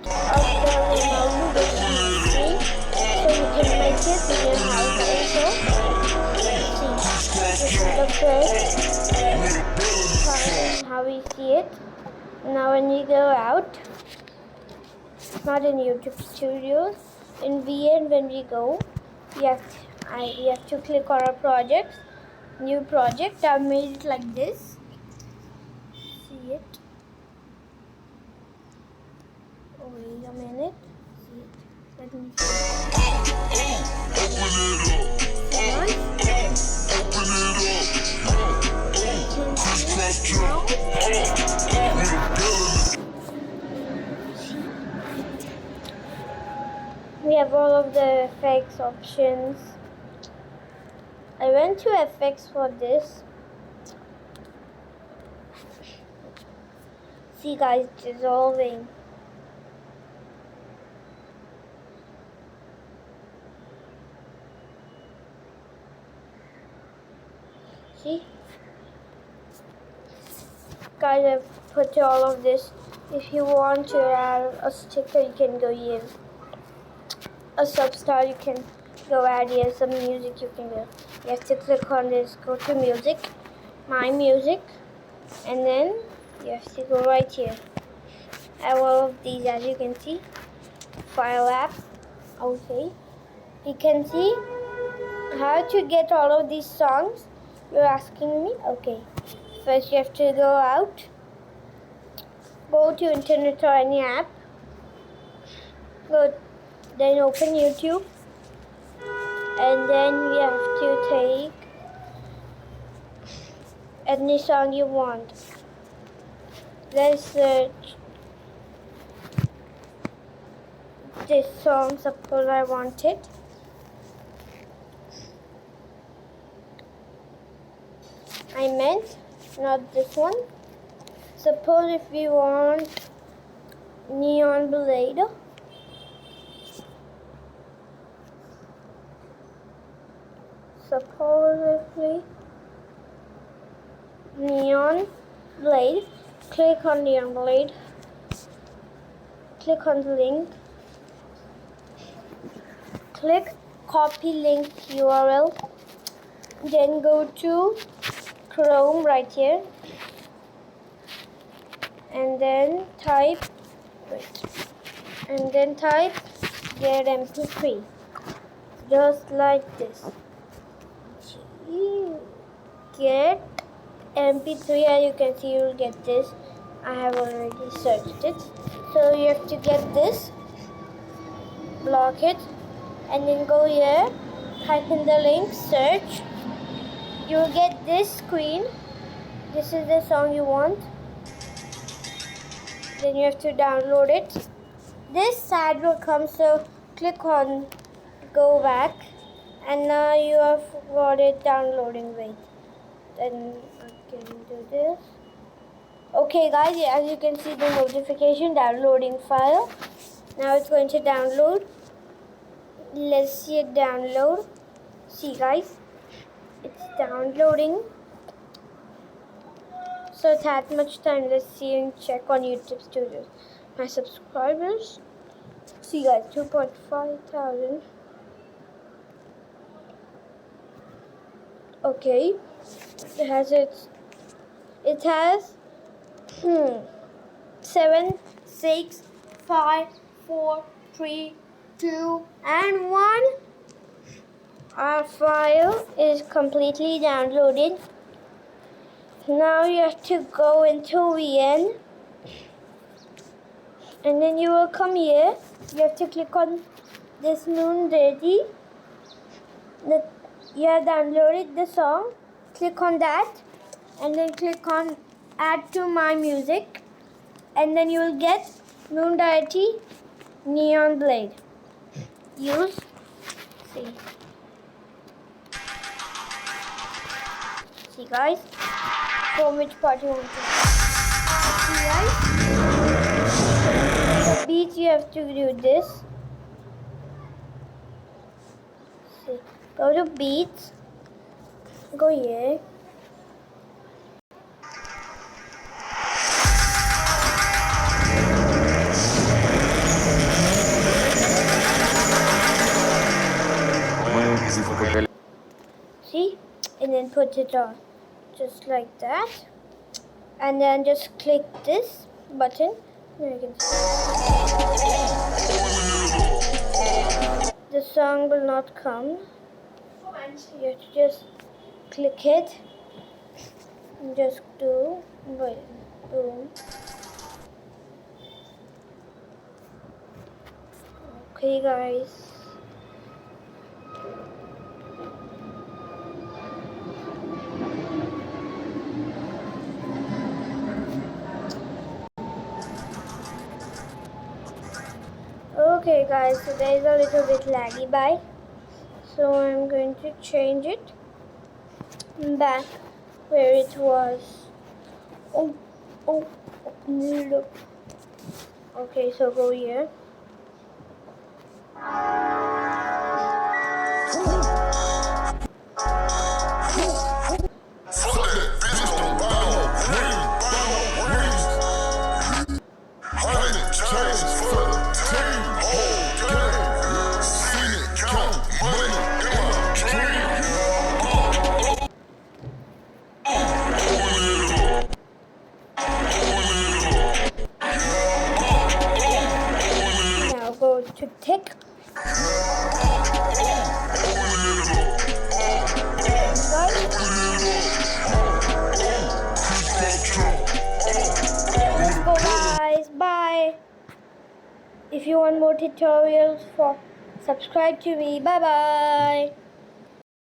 of the Ronaldo basically. So you can make it in your house also. See, this is the first how we see it. Now when we go out, not in YouTube Studios, in VN when we go, we have to click on our projects, new project. I've made it like this. See it? Oh, wait a minute. See it? Let me see. We have all of the effects options. I went to effects for this. See guys, dissolving. See? Guys, I've put all of this. If you want to add a sticker, you can go here. A substar, you can go add here. Some music you can go. You have to click on this, go to music, my music, and then you have to go right here. I have all of these, as you can see. File app. Okay. You can see how to get all of these songs. You're asking me? Okay. First you have to go out. Go to internet or any app. Then open YouTube. And then you have to take any song you want. Then search this song, suppose I want it. I meant not this one. Suppose if we want Neon Blade. Suppose if we Neon Blade, click on Neon Blade, click on the link, click copy link URL, then go to Chrome right here, and then type get MP3, just like this. Get MP3, and you can see you'll get this. I have already searched it. So you have to get this, block it, and then go here, type in the link, search. You'll get this screen. This is the song you want. Then you have to download it. This ad will come, so click on go back. And now you have got it downloading. Wait, then I can do this. Okay guys, as you can see the notification downloading file. Now it's going to download. Let's see it download. See guys, it's downloading. So it's had much time. Let's see and check on YouTube Studios. My subscribers. See guys, 2.5 thousand. Okay, it has 7, 6, 5, 4, 3, 2, and 1. Our file is completely downloaded. Now you have to go into VN, and then you will come here. You have to click on this Noon Ready. You have downloaded the song, click on that, and then click on add to my music, and then you will get Noon Deity Neon Blade. Use. See guys, from which part you want to. See guys, the beats you have to do this. See. Go to beats, go here, put it on just like that, and then just click this button. There you can see. The song will not come. You have to just click it and just do boom. Okay, guys. Okay guys, so there is a little bit laggy by, so I'm going to change it back where it was. No. Okay, so go here. Now go to tick. Let's go guys, bye. If you want more tutorials, subscribe to me. Bye bye.